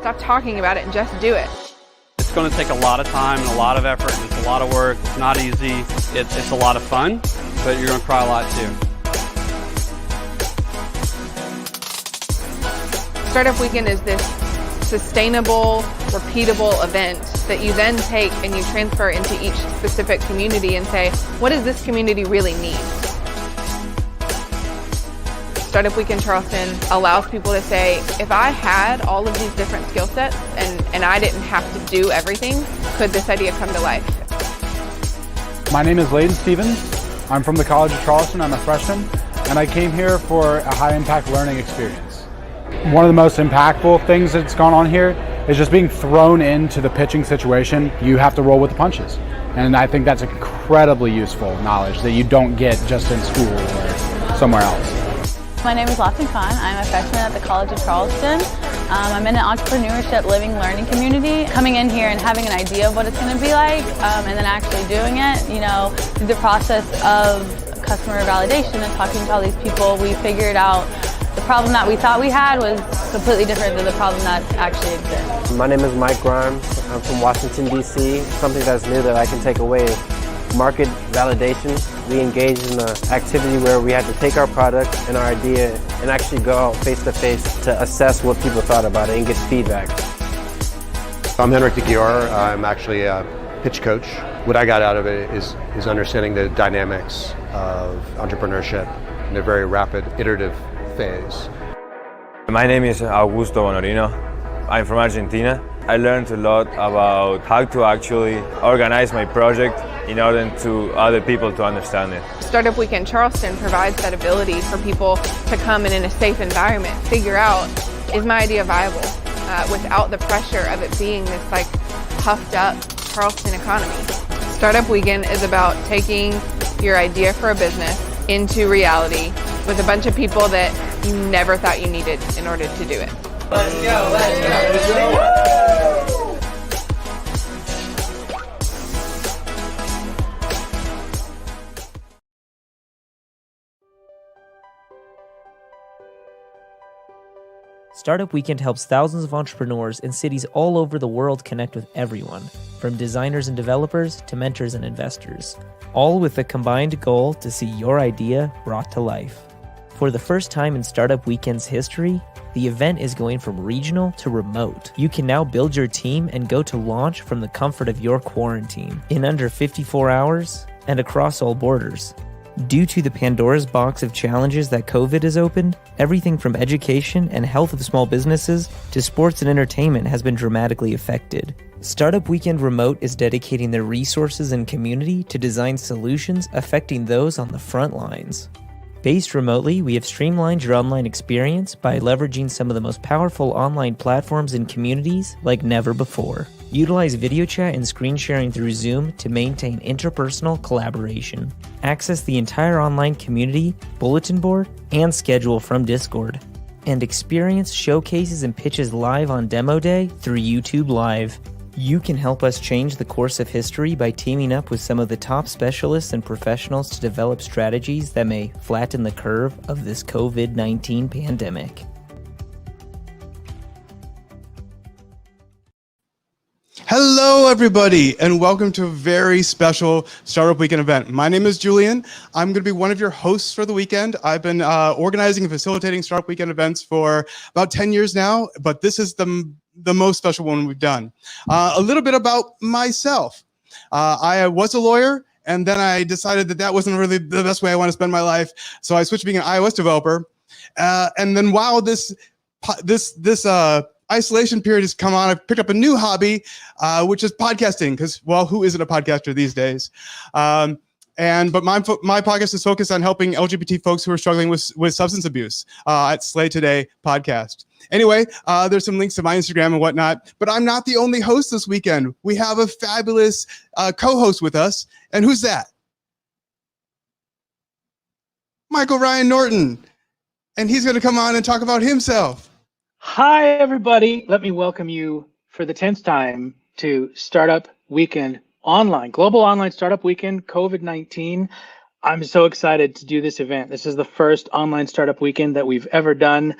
stop talking about it and just do it. It's going to take a lot of time and a lot of effort, and it's a lot of work. It's not easy. It's a lot of fun, but you're going to cry a lot too. Startup Weekend is this sustainable, repeatable event that you then take and you transfer into each specific community and say, what does this community really need? Startup Weekend Charleston allows people to say, if I had all of these different skill sets and I didn't have to do everything, could this idea come to life? My name is Layden Stevens. I'm from the College of Charleston. I'm a freshman, and I came here for a high-impact learning experience. One of the most impactful things that's gone on here is just being thrown into the pitching situation. You have to roll with the punches. And I think that's incredibly useful knowledge that you don't get just in school or somewhere else. My name is Lafton Khan. I'm a freshman at the College of Charleston. I'm in an entrepreneurship living learning community. Coming in here and having an idea of what it's going to be like and then actually doing it, through the process of customer validation and talking to all these people, we figured out the problem that we thought we had was completely different than the problem that actually exists. My name is Mike Grimes. I'm from Washington, D.C. Something that's new that I can take away is market validation. We engaged in an activity where we had to take our product and our idea and actually go out face to face to assess what people thought about it and get feedback. I'm Henrik de Gior. I'm actually a pitch coach. What I got out of it is understanding the dynamics of entrepreneurship in a very rapid, iterative phase. My name is Augusto Bonorino. I'm from Argentina. I learned a lot about how to actually organize my project in order to other people to understand it. Startup Weekend Charleston provides that ability for people to come in a safe environment, figure out, is my idea viable? Without the pressure of it being this puffed up Charleston economy. Startup Weekend is about taking your idea for a business into reality with a bunch of people that you never thought you needed in order to do it. Let's go, let's go. Startup Weekend helps thousands of entrepreneurs in cities all over the world connect with everyone, from designers and developers to mentors and investors, all with the combined goal to see your idea brought to life. For the first time in Startup Weekend's history, the event is going from regional to remote. You can now build your team and go to launch from the comfort of your quarantine in under 54 hours and across all borders. Due to the Pandora's box of challenges that COVID has opened, everything from education and health of small businesses to sports and entertainment has been dramatically affected. Startup Weekend Remote is dedicating their resources and community to design solutions affecting those on the front lines. Based remotely, we have streamlined your online experience by leveraging some of the most powerful online platforms and communities like never before. Utilize video chat and screen sharing through Zoom to maintain interpersonal collaboration. Access the entire online community, bulletin board, and schedule from Discord. And experience showcases and pitches live on Demo Day through YouTube Live. You can help us change the course of history by teaming up with some of the top specialists and professionals to develop strategies that may flatten the curve of this COVID-19 pandemic. Hello, everybody, and welcome to a very special Startup Weekend event. My name is Julian. I'm going to be one of your hosts for the weekend. I've been organizing and facilitating Startup Weekend events for about 10 years now, but this is the most special one we've done. A little bit about myself. I was a lawyer, and then I decided that wasn't really the best way I want to spend my life, so I switched to being an iOS developer. And then while this isolation period has come on, I've picked up a new hobby, which is podcasting, because, well, who isn't a podcaster these days? But my podcast is focused on helping LGBT folks who are struggling with substance abuse at Slay Today podcast. Anyway, there's some links to my Instagram and whatnot, but I'm not the only host this weekend. We have a fabulous co-host with us, and who's that? Michael Ryan Norton, and he's going to come on and talk about himself. Hi, everybody. Let me welcome you for the 10th time to Startup Weekend Online, Global Online Startup Weekend, COVID-19. I'm so excited to do this event. This is the first online startup weekend that we've ever done.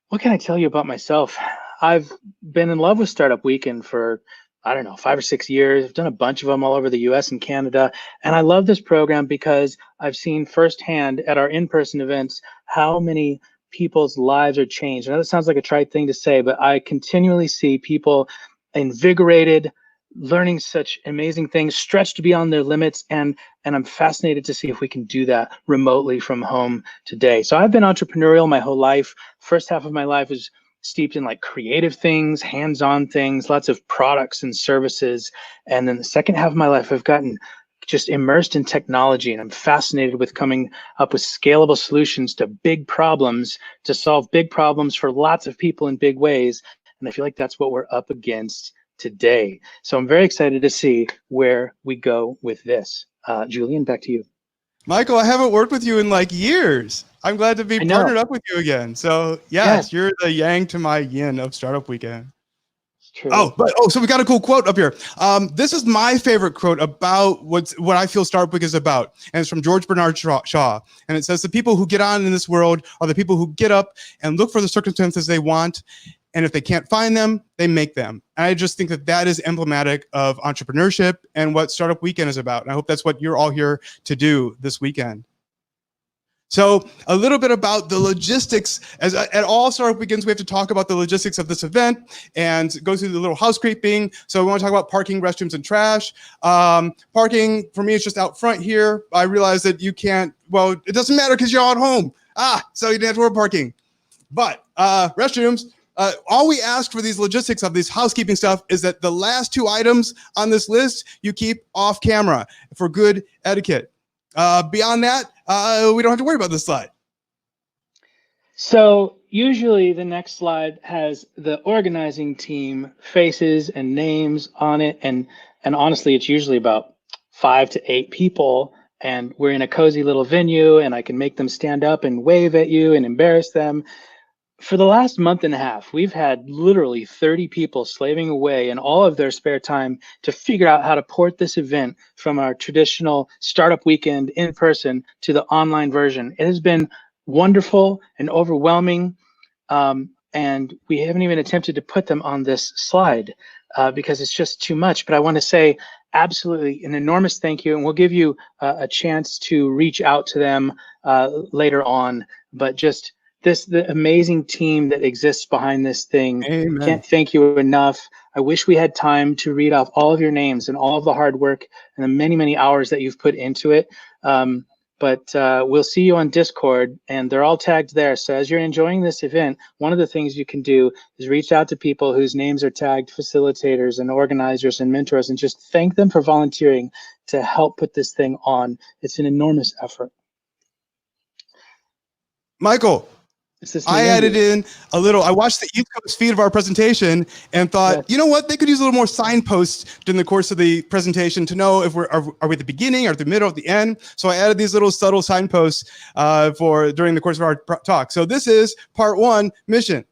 What can I tell you about myself? I've been in love with Startup Weekend for, I don't know, 5 or 6 years. I've done a bunch of them all over the US and Canada. And I love this program because I've seen firsthand at our in-person events how many people's lives are changed. I know that sounds like a trite thing to say, but I continually see people invigorated, learning such amazing things, stretched beyond their limits, and I'm fascinated to see if we can do that remotely from home today. So I've been entrepreneurial my whole life. First half of my life was steeped in like creative things, hands-on things, lots of products and services. And then the second half of my life, I've gotten just immersed in technology, and I'm fascinated with coming up with scalable solutions to big problems, to solve big problems for lots of people in big ways. And I feel like that's what we're up against today. So I'm very excited to see where we go with this. Julian, back to you. Michael, I haven't worked with you in like years. I'm glad to be partnered up with you again. So yes, you're the yang to my yin of Startup Weekend. True. So we got a cool quote up here. This is my favorite quote about what I feel Startup Week is about, and it's from George Bernard Shaw. And it says, "The people who get on in this world are the people who get up and look for the circumstances they want, and if they can't find them, they make them." And I just think that that is emblematic of entrepreneurship and what Startup Weekend is about. And I hope that's what you're all here to do this weekend. So a little bit about the logistics. As at all Startup Weekends, we have to talk about the logistics of this event and go through the little housekeeping. So we want to talk about parking, restrooms, and trash. Parking, for me, is just out front here. I realize that you can't, well, it doesn't matter because you're all at home. So you didn't have to worry about parking. But restrooms, all we ask for these logistics of this housekeeping stuff is that the last 2 items on this list you keep off camera for good etiquette. Beyond that, we don't have to worry about this slide. So usually the next slide has the organizing team faces and names on it. And honestly, it's usually about 5 to 8 people. And we're in a cozy little venue, and I can make them stand up and wave at you and embarrass them. For the last month and a half, we've had literally 30 people slaving away in all of their spare time to figure out how to port this event from our traditional Startup Weekend in person to the online version. It has been wonderful and overwhelming, and we haven't even attempted to put them on this slide because it's just too much. But I want to say absolutely an enormous thank you, and we'll give you a chance to reach out to them later on. But just the amazing team that exists behind this thing. Amen. Can't thank you enough. I wish we had time to read off all of your names and all of the hard work and the many, many hours that you've put into it. But we'll see you on Discord, and they're all tagged there. So as you're enjoying this event, one of the things you can do is reach out to people whose names are tagged facilitators and organizers and mentors, and just thank them for volunteering to help put this thing on. It's an enormous effort. Michael, I added in a little, I watched the East Coast feed of our presentation and thought, you know what, they could use a little more signposts during the course of the presentation to know if are we at the beginning or at the middle, at the end. So I added these little subtle signposts during the course of our talk. So this is part 1, mission.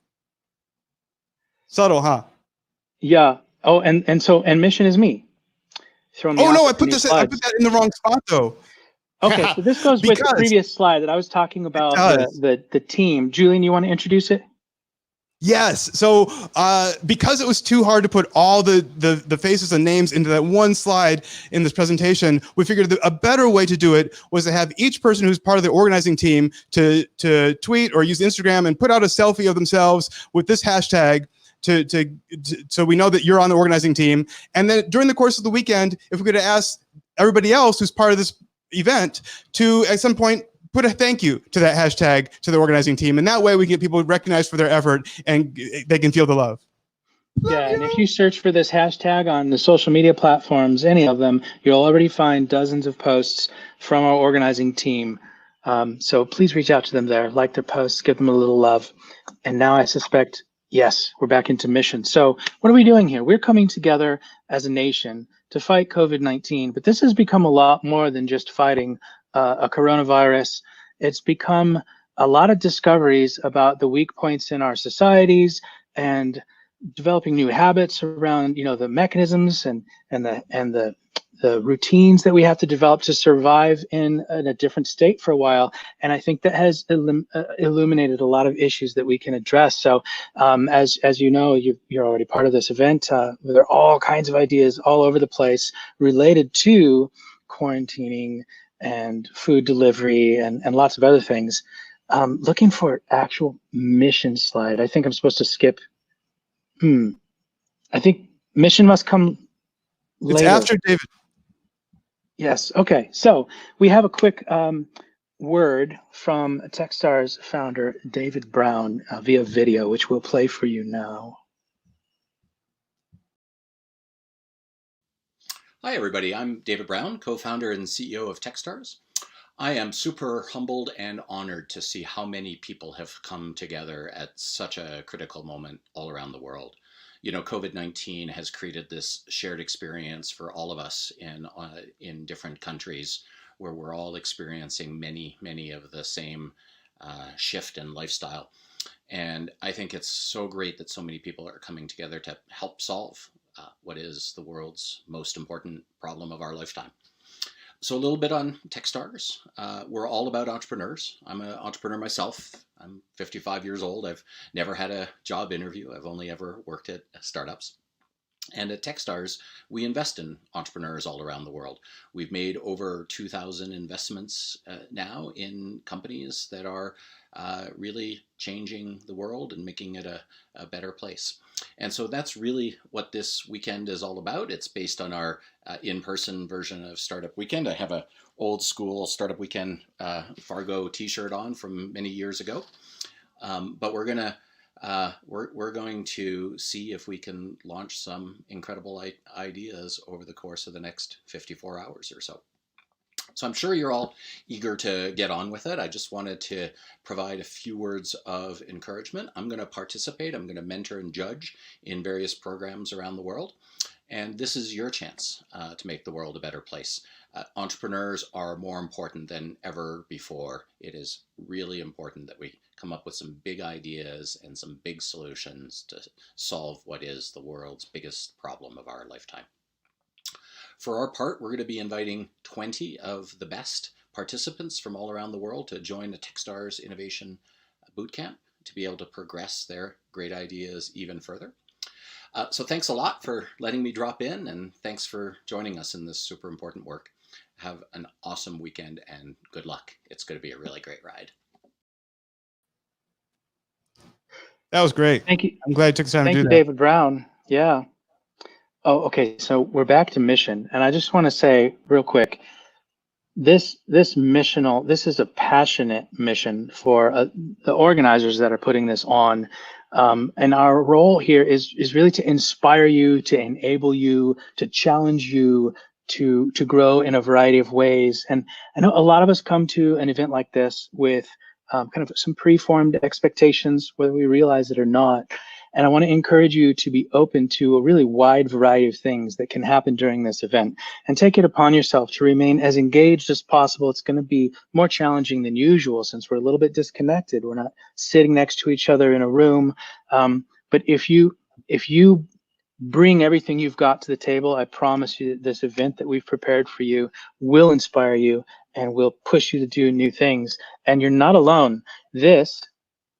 Subtle, huh? Yeah. Oh, and mission is me. Oh no, I put that in the wrong spot though. Okay, so this goes with the previous slide that I was talking about, the team. Julian, you want to introduce it? Yes. So because it was too hard to put all the faces and names into that one slide in this presentation, we figured that a better way to do it was to have each person who's part of the organizing team to tweet or use Instagram and put out a selfie of themselves with this hashtag so we know that you're on the organizing team. And then during the course of the weekend, if we could ask everybody else who's part of this event to at some point put a thank you to that hashtag to the organizing team, and that way we get people recognized for their effort and they can feel the love. Yeah, and if you search for this hashtag on the social media platforms, any of them, you'll already find dozens of posts from our organizing team. So please reach out to them there, like their posts, give them a little love. And now I suspect, yes, we're back into mission. So what are we doing here? We're coming together as a nation to fight COVID-19, but this has become a lot more than just fighting a coronavirus. It's become a lot of discoveries about the weak points in our societies and developing new habits around, the mechanisms and the the routines that we have to develop to survive in a different state for a while. And I think that has illuminated a lot of issues that we can address. So as you know, you're already part of this event. There are all kinds of ideas all over the place related to quarantining and food delivery and lots of other things. Looking for actual mission slide. I think I'm supposed to skip. I think mission must come later. It's after David. Yes. Okay. So we have a quick word from Techstars founder David Brown via video, which we'll play for you now. Hi, everybody. I'm David Brown, co-founder and CEO of Techstars. I am super humbled and honored to see how many people have come together at such a critical moment all around the world. You know, COVID-19 has created this shared experience for all of us in different countries where we're all experiencing many of the same shift in lifestyle. And I think it's so great that so many people are coming together to help solve what is the world's most important problem of our lifetime. So a little bit on Techstars. We're all about entrepreneurs. I'm an entrepreneur myself. I'm 55 years old. I've never had a job interview. I've only ever worked at startups. And at Techstars, we invest in entrepreneurs all around the world. We've made over 2,000 investments now in companies that are really changing the world and making it a better place. And so that's really what this weekend is all about. It's based on our in-person version of Startup Weekend. I have a old school Startup Weekend Fargo t-shirt on from many years ago. But we're going to see if we can launch some incredible ideas over the course of the next 54 hours or so. So I'm sure you're all eager to get on with it. I just wanted to provide a few words of encouragement. I'm going to participate. I'm going to mentor and judge in various programs around the world. And this is your chance to make the world a better place. Entrepreneurs are more important than ever before. It is really important that we come up with some big ideas and some big solutions to solve what is the world's biggest problem of our lifetime. For our part, we're going to be inviting 20 of the best participants from all around the world to join the Techstars Innovation Bootcamp to be able to progress their great ideas even further. So thanks a lot for letting me drop in, and thanks for joining us in this super important work. Have an awesome weekend and good luck. It's going to be a really great ride. That was great. Thank you. I'm glad you took the time to do that. Thank you, David Brown. Yeah. Oh, okay. So we're back to mission, and I just want to say real quick, this is a passionate mission for the organizers that are putting this on, and our role here is really to inspire you, to enable you, to challenge you to grow in a variety of ways. And I know a lot of us come to an event like this with kind of some preformed expectations, whether we realize it or not. And I want to encourage you to be open to a really wide variety of things that can happen during this event, and take it upon yourself to remain as engaged as possible. It's going to be more challenging than usual since we're a little bit disconnected. We're not sitting next to each other in a room. But if you bring everything you've got to the table, I promise you that this event that we've prepared for you will inspire you and will push you to do new things. And you're not alone. This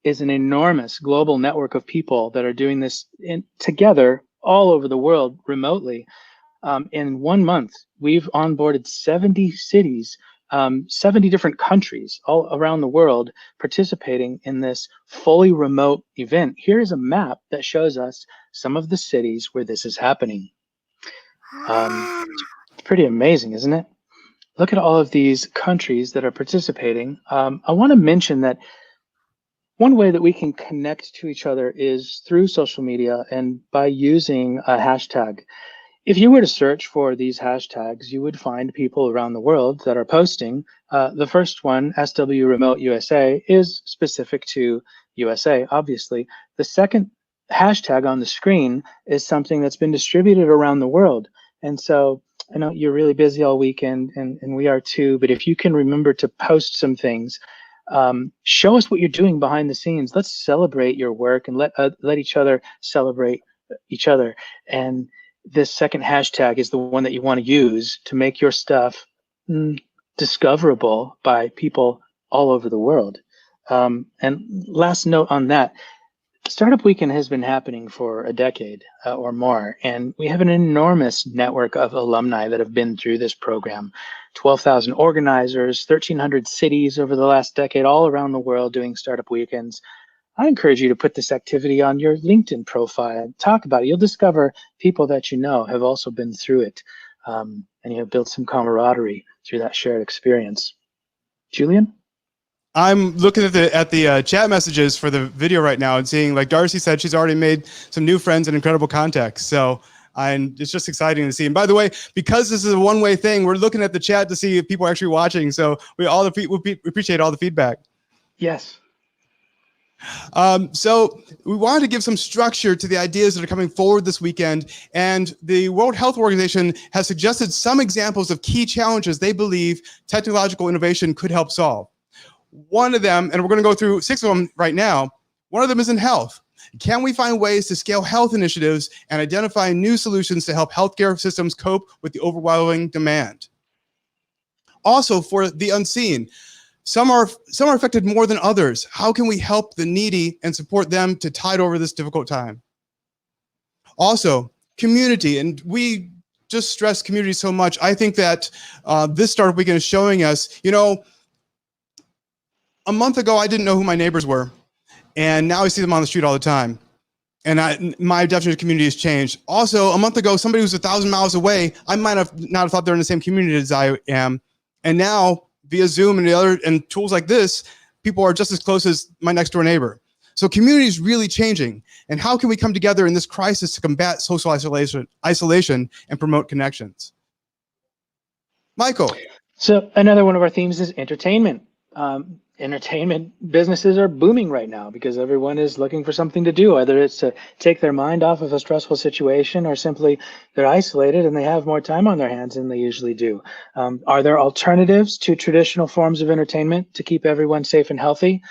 is an enormous global network of people that are doing this together all over the world remotely. In 1 month, we've onboarded 70 cities, 70 different countries all around the world participating in this fully remote event. Here is a map that shows us some of the cities where this is happening. It's pretty amazing, isn't it? Look at all of these countries that are participating. I want to mention that one way that we can connect to each other is through social media and by using a hashtag. If you were to search for these hashtags, you would find people around the world that are posting. The first one, SW Remote USA, is specific to USA, obviously. The second hashtag on the screen is something that's been distributed around the world. And so I know you're really busy all weekend, and we are too, but if you can remember to post some things, show us what you're doing behind the scenes. Let's celebrate your work and let each other celebrate each other. And this second hashtag is the one that you want to use to make your stuff discoverable by people all over the world. And last note on that, Startup Weekend has been happening for a decade or more, and we have an enormous network of alumni that have been through this program. 12,000 organizers, 1,300 cities over the last decade, all around the world doing Startup Weekends. I encourage you to put this activity on your LinkedIn profile and talk about it. You'll discover people that you know have also been through it, and you have built some camaraderie through that shared experience. Julian? I'm looking at the chat messages for the video right now and seeing, like Darcy said, she's already made some new friends and incredible contacts. So it's just exciting to see. And by the way, because this is a one-way thing, we're looking at the chat to see if people are actually watching. So we appreciate all the feedback. Yes. So we wanted to give some structure to the ideas that are coming forward this weekend, and the World Health Organization has suggested some examples of key challenges they believe technological innovation could help solve. One of them, and we're going to go through 6 of them right now, one of them is in health. Can we find ways to scale health initiatives and identify new solutions to help healthcare systems cope with the overwhelming demand? Also, for the unseen, some are affected more than others. How can we help the needy and support them to tide over this difficult time? Also, community, and we just stress community so much. I think that this Startup Weekend is showing us, you know, a month ago, I didn't know who my neighbors were, and now I see them on the street all the time. And my definition of community has changed. Also, a month ago, somebody who's 1,000 miles away, I might have not thought they're in the same community as I am. And now, via Zoom and tools like this, people are just as close as my next door neighbor. So community is really changing. And how can we come together in this crisis to combat social isolation and promote connections? Michael. So another one of our themes is entertainment. Entertainment businesses are booming right now because everyone is looking for something to do, whether it's to take their mind off of a stressful situation or simply they're isolated and they have more time on their hands than they usually do. Are there alternatives to traditional forms of entertainment to keep everyone safe and healthy?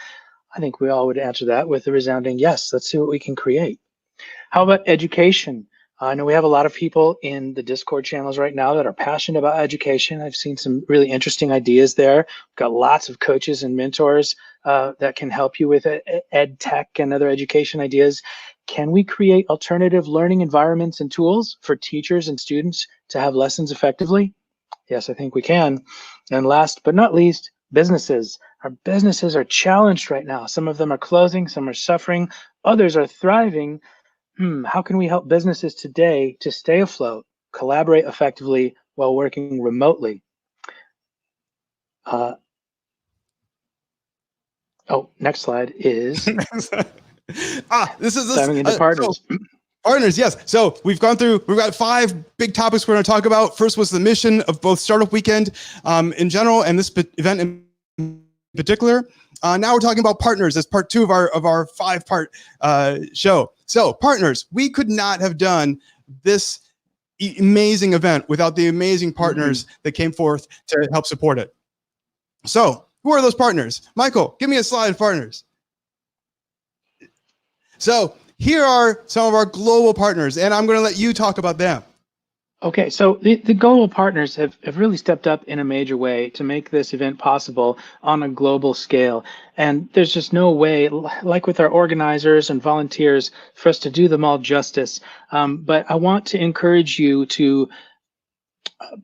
I think we all would answer that with a resounding yes. Let's see what we can create. How about education? I know we have a lot of people in the Discord channels right now that are passionate about education. I've seen some really interesting ideas there. We've got lots of coaches and mentors that can help you with ed tech and other education ideas. Can we create alternative learning environments and tools for teachers and students to have lessons effectively? Yes, I think we can. And last but not least, businesses. Our businesses are challenged right now. Some of them are closing, some are suffering, others are thriving. How can we help businesses today to stay afloat, collaborate effectively while working remotely? Next slide is diving into partners. Partners, yes. So we've got 5 big topics we're going to talk about. First was the mission of both Startup Weekend in general and this event in particular. Now we're talking about partners as part 2 of our 5-part show. So partners, we could not have done this amazing event without the amazing partners that came forth to help support it. So who are those partners? Michael, give me a slide of partners. So here are some of our global partners, and I'm going to let you talk about them. Okay, so the global partners have really stepped up in a major way to make this event possible on a global scale. And there's just no way, like with our organizers and volunteers, for us to do them all justice. But I want to encourage you to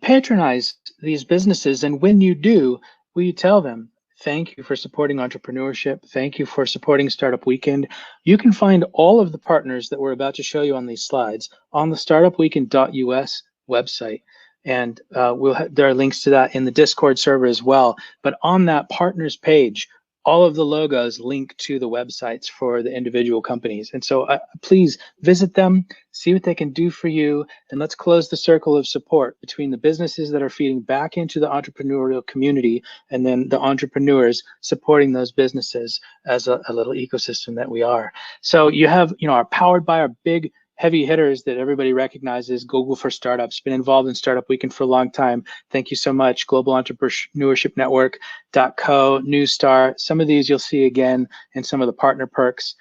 patronize these businesses. And when you do, will you tell them, thank you for supporting entrepreneurship. Thank you for supporting Startup Weekend. You can find all of the partners that we're about to show you on these slides on the startupweekend.us website. And there are links to that in the Discord server as well. But on that partners page, all of the logos link to the websites for the individual companies. And so please visit them, see what they can do for you, and let's close the circle of support between the businesses that are feeding back into the entrepreneurial community and then the entrepreneurs supporting those businesses as a little ecosystem that we are. So you have, are powered by our big heavy hitters that everybody recognizes. Google for Startups, been involved in Startup Weekend for a long time. Thank you so much. Global Entrepreneurship Network.co, Newstar. Some of these you'll see again in some of the partner perks.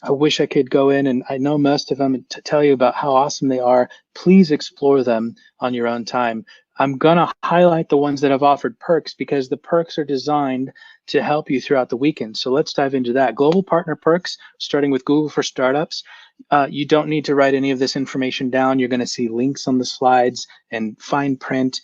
I wish I could go in, and I know most of them, to tell you about how awesome they are. Please explore them on your own time. I'm going to highlight the ones that have offered perks because the perks are designed to help you throughout the weekend. So let's dive into that. Global partner perks, starting with Google for Startups. You don't need to write any of this information down. You're going to see links on the slides and fine print.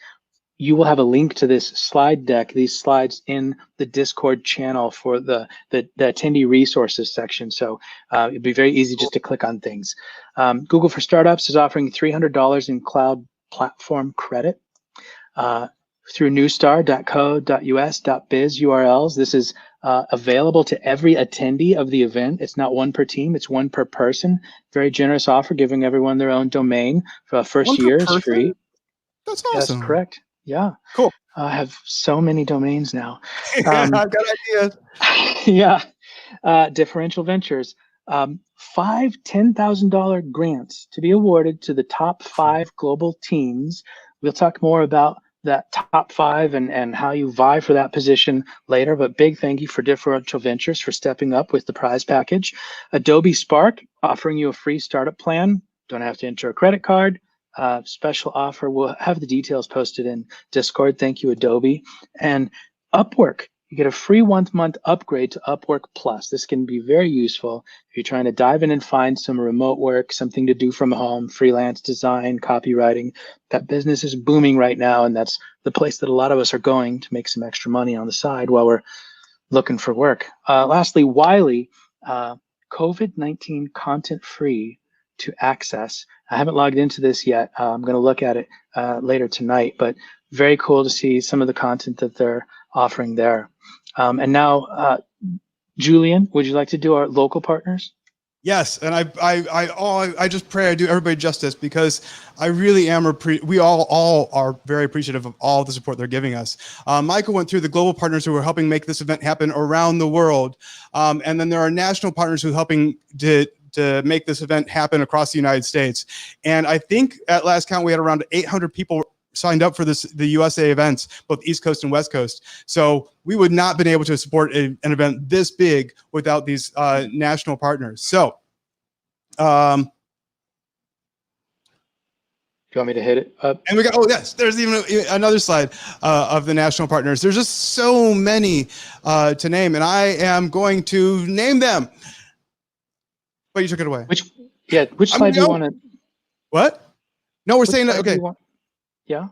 You will have a link to this slide deck, these slides, in the Discord channel for the attendee resources section. So it'd be very easy just to click on things. Google for Startups is offering $300 in cloud platform credit through newstar.co.us.biz URLs. This is available to every attendee of the event. It's not one per team, it's one per person. Very generous offer, giving everyone their own domain for the first year is free. That's awesome. That's correct. Yeah. Cool. I have so many domains now. I've got ideas. Yeah. Differential Ventures. 5 $10,000 grants to be awarded to the top 5 global teams. We'll talk more about that top 5 and how you vie for that position later, but big thank you for Differential Ventures for stepping up with the prize package. Adobe Spark offering you a free startup plan. Don't have to enter a credit card. Special offer. We'll have the details posted in Discord. Thank you, Adobe. And Upwork. You get a free 1-month upgrade to Upwork Plus. This can be very useful if you're trying to dive in and find some remote work, something to do from home, freelance design, copywriting. That business is booming right now, and that's the place that a lot of us are going to make some extra money on the side while we're looking for work. Lastly, Wiley, COVID-19 content free to access. I haven't logged into this yet. I'm going to look at it later tonight, but very cool to see some of the content that they're offering there. And now, Julian, would you like to do our local partners? Yes, and I just pray I do everybody justice because I really am. We all are very appreciative of all the support they're giving us. Michael went through the global partners who are helping make this event happen around the world, and then there are national partners who are helping to make this event happen across the United States. And I think at last count we had around 800 people signed up for the USA events, both East Coast and West Coast. So we would not been able to support an event this big without these national partners. So, do you want me to hit it up? And we got, oh yes, there's even another slide of the national partners. There's just so many to name, and I am going to name them. But you took it away. Which slide do you want to? What? No, we're saying that. Okay. Yeah.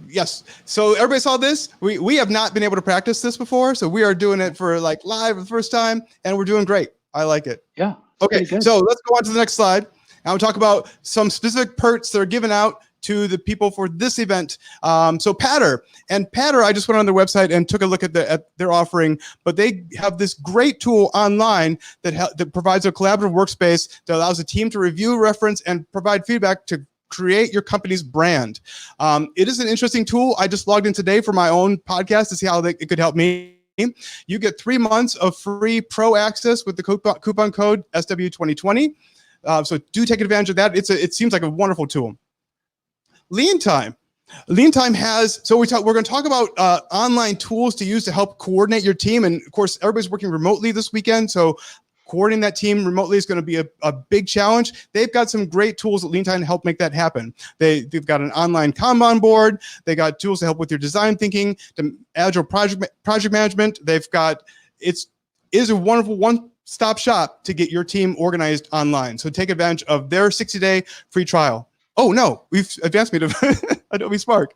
Yes. So everybody saw this. We have not been able to practice this before, so we are doing it for like live for the first time, and we're doing great. I like it. Yeah. Okay. So let's go on to the next slide. And we'll talk about some specific perks that are given out to the people for this event. So Patter, I just went on their website and took a look at their offering, but they have this great tool online that provides a collaborative workspace that allows a team to review, reference, and provide feedback to create your company's brand. It is an interesting tool. I just logged in today for my own podcast to see how it could help me. You get 3 months of free pro access with the coupon code SW2020. So do take advantage of that. It seems like a wonderful tool. Lean Time. Lean Time has, so we're going to talk about online tools to use to help coordinate your team. And of course, everybody's working remotely this weekend. So coordinating that team remotely is going to be a big challenge. They've got some great tools at Lean Time to help make that happen. They've got an online Kanban board. They got tools to help with your design thinking, to agile project management. They've got, it is a wonderful one-stop shop to get your team organized online. So take advantage of their 60-day free trial. Oh no, we've advanced me to Adobe Spark.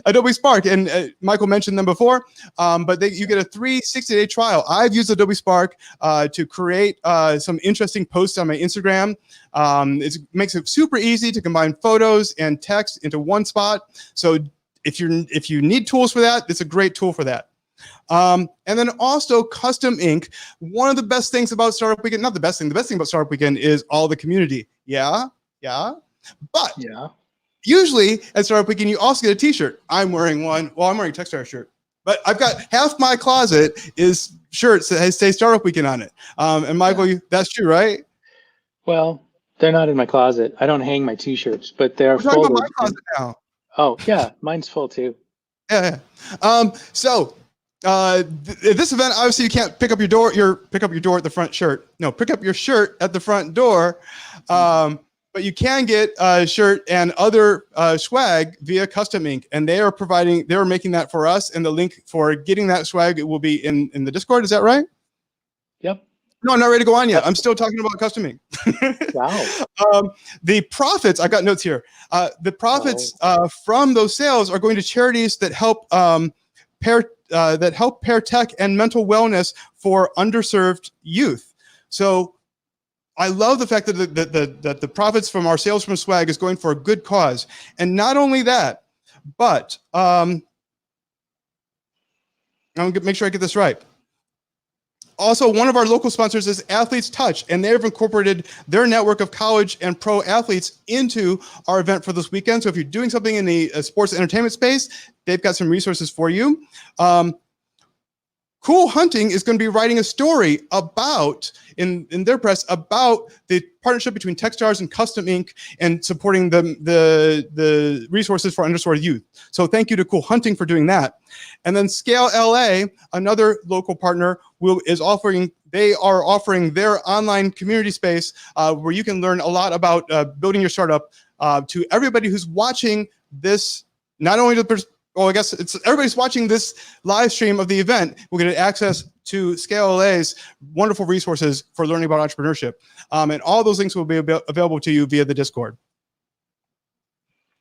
Adobe Spark, and Michael mentioned them before, but you get a 60-day trial. I've used Adobe Spark to create some interesting posts on my Instagram. It makes it super easy to combine photos and text into one spot. So if you need tools for that, it's a great tool for that. And then also Custom Ink. One of the best things about Startup Weekend, not the best thing about Startup Weekend is all the community. Yeah. But usually at Startup Weekend, you also get a t-shirt. I'm wearing one. Well, I'm wearing a Techstars shirt. But I've got half my closet is shirts that say Startup Weekend on it. And Michael, that's true, right? Well, they're not in my closet. I don't hang my t-shirts, but they're full. We're talking about my closet now. Oh, yeah. Mine's full too. Yeah. So This event, obviously, you can't pick up your door at the front shirt. No, pick up your shirt at the front door. But you can get a shirt and other swag via Custom Ink, and they are making that for us. And the link for getting that swag will be in the Discord. Is that right? Yep. No, I'm not ready to go on yet. I'm still talking about Custom Ink. Wow. The profits, I got notes here. The profits from those sales are going to charities that help pair tech and mental wellness for underserved youth. So I love the fact that the profits from our sales from swag is going for a good cause. And not only that, but I'm gonna make sure I get this right. Also, one of our local sponsors is Athletes Touch, and they've incorporated their network of college and pro athletes into our event for this weekend. So if you're doing something in the sports entertainment space, they've got some resources for you. Cool Hunting is going to be writing a story about, in their press, about the partnership between Techstars and Custom Ink and supporting the resources for underserved youth. So thank you to Cool Hunting for doing that. And then Scale LA, another local partner, is offering their online community space where you can learn a lot about building your startup to everybody who's watching this, not only I guess it's everybody's watching this live stream of the event. We're going to access to Scale LA's wonderful resources for learning about entrepreneurship. And all those links will be available to you via the Discord.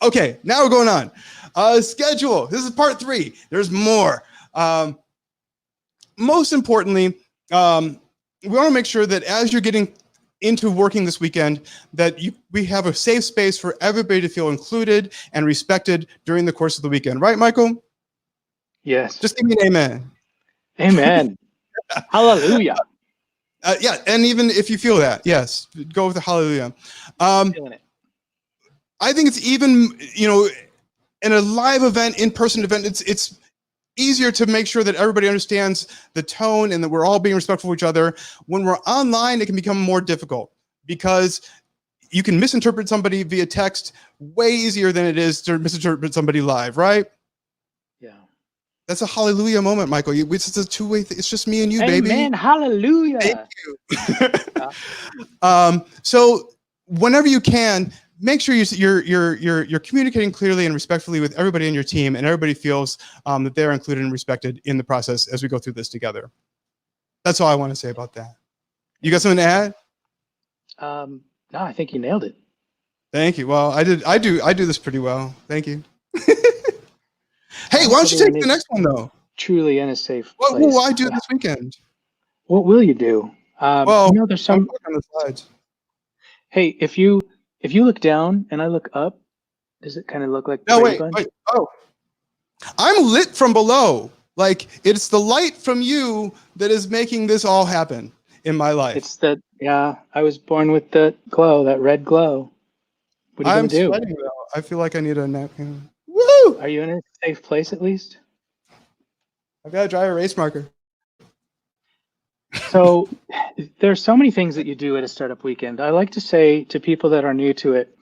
Okay, now we're going on. Schedule. This is part 3. There's more. Most importantly, we want to make sure that as you're getting into working this weekend, that we have a safe space for everybody to feel included and respected during the course of the weekend. Right, Michael? Yes. Just give me an amen. Amen. Hallelujah. Yeah, and even if you feel that, yes, go with the hallelujah. Feeling it. I think it's even, in a live event, in-person event, it's easier to make sure that everybody understands the tone and that we're all being respectful of each other. When we're online, it can become more difficult because you can misinterpret somebody via text way easier than it is to misinterpret somebody live, right? Yeah. That's a hallelujah moment, Michael. It's a two-way thing. It's just me and you, baby. Amen. Hallelujah. Thank you. So whenever you can, make sure you're communicating clearly and respectfully with everybody in your team, and everybody feels that they're included and respected in the process as we go through this together. That's all I want to say about that. You got something to add? No, I think you nailed it. Thank you. Well, I do this pretty well. Thank you. Hey, why don't you take the next one though? Truly in a safe place. What will I do this weekend? What will you do? There's some on the slides. Hey, if you look down and I look up, does it kind of look like no? Wait. Oh, I'm lit from below. Like it's the light from you that is making this all happen in my life. It's that. Yeah, I was born with that glow, that red glow. What are you gonna do? I'm sweating though. I feel like I need a napkin. Woo! Are you in a safe place at least? I've got a dry erase marker. So there's so many things that you do at a startup weekend. I like to say to people that are new to it,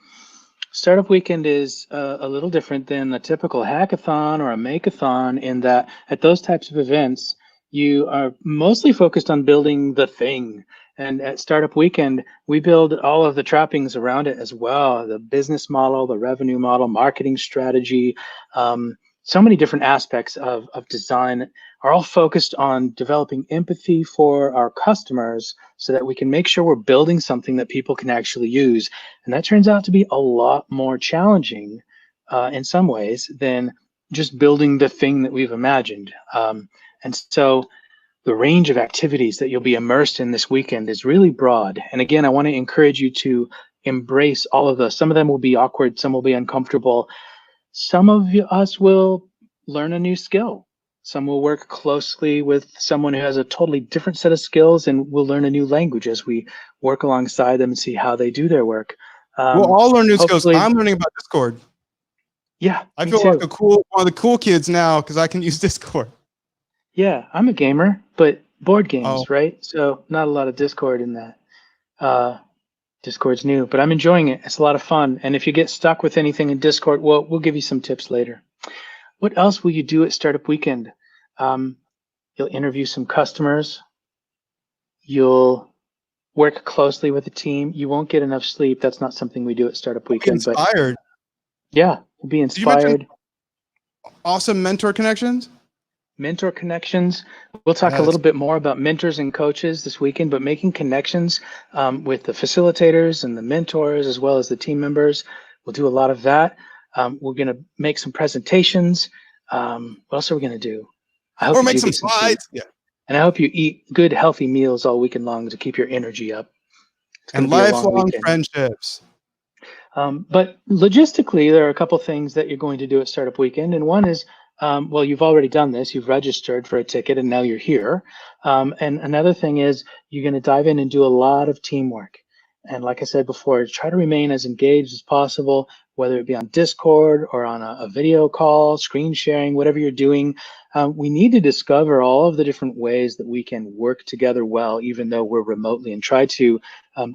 startup weekend is a little different than a typical hackathon or a makeathon in that at those types of events, you are mostly focused on building the thing. And at startup weekend, we build all of the trappings around it as well. The business model, the revenue model, marketing strategy, so many different aspects of design are all focused on developing empathy for our customers so that we can make sure we're building something that people can actually use. And that turns out to be a lot more challenging in some ways than just building the thing that we've imagined. And so the range of activities that you'll be immersed in this weekend is really broad. And again, I want to encourage you to embrace all of those. Some of them will be awkward, some will be uncomfortable. Some of us will learn a new skill. Some will work closely with someone who has a totally different set of skills, and we'll learn a new language as we work alongside them and see how they do their work. We'll all learn new skills. I'm learning about Discord. Yeah, I feel like one of the cool kids now because I can use Discord. Yeah, I'm a gamer, but board games, right? So not a lot of Discord in that. Discord's new, but I'm enjoying it. It's a lot of fun. And if you get stuck with anything in Discord, we'll give you some tips later. What else will you do at Startup Weekend? You'll interview some customers. You'll work closely with the team. You won't get enough sleep. That's not something we do at Startup Weekend. Be inspired. But yeah, we'll be Did you mention inspired. awesome mentor connections? Mentor connections. We'll talk a little bit more about mentors and coaches this weekend, but making connections with the facilitators and the mentors as well as the team members. We'll do a lot of that. We're going to make some presentations. What else are we going to do? I hope Or you make do some get slides. sleep. And I hope you eat good, healthy meals all weekend long to keep your energy up. And lifelong friendships. But logistically, there are a couple things that you're going to do at Startup Weekend. And one is, well, you've already done this. You've registered for a ticket and now you're here. And another thing is you're going to dive in and do a lot of teamwork. And like I said before, try to remain as engaged as possible, whether it be on Discord or on a video call, screen sharing, whatever you're doing. We need to discover all of the different ways that we can work together well, even though we're remotely, and try to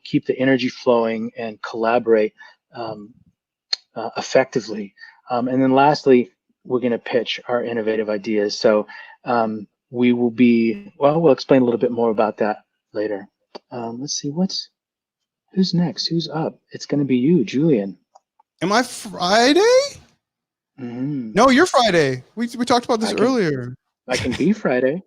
keep the energy flowing and collaborate effectively. And then lastly, we're going to pitch our innovative ideas. So we will be, well, we'll explain a little bit more about that later. Let's see, who's next? Who's up? It's going to be you, Julian. Am I Friday? No, you're Friday. We talked about this earlier. I can be Friday.